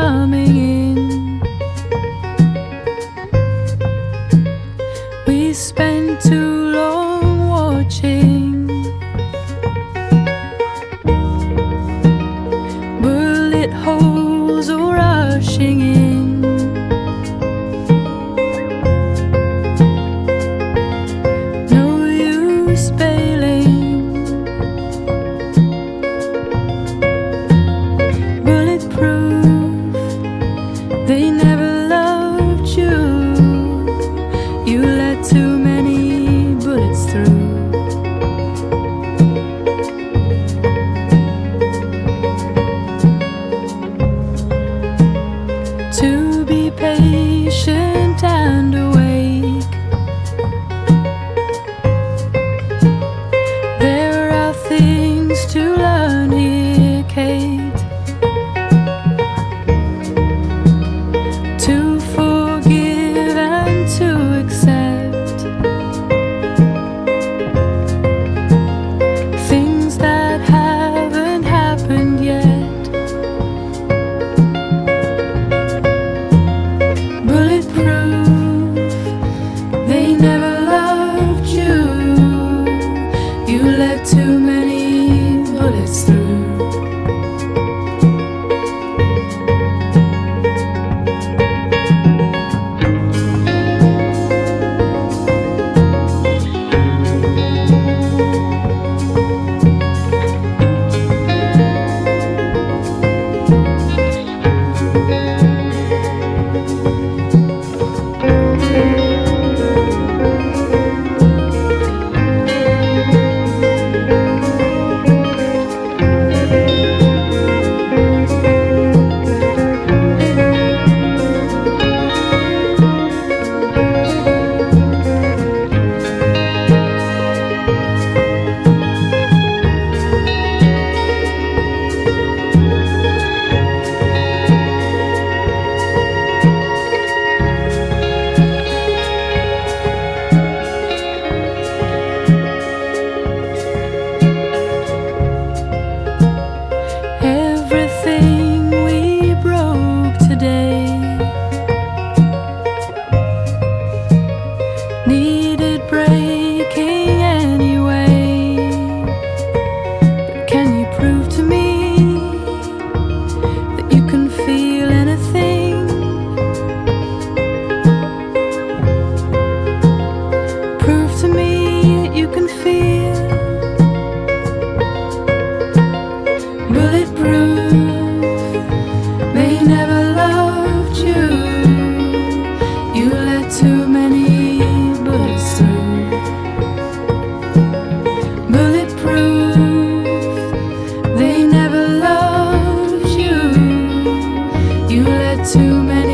coming in. We spent too long watching. Bullet holes all rushing in. No use bailing. Bulletproof, they never loved you. You let too many bullets through. To be patient and awake, there are things to learn here, Kate. To forgive and to accept things that haven't happened yet. Bulletproof, they never loved you. You let too many bullets through. Everything we broke today needed breaking anyway. But can you prove to me that you can feel anything? Prove to me that you can feel. Bulletproof, they never loved you. You let too many bullets through. Bulletproof, they never loved you. You let too many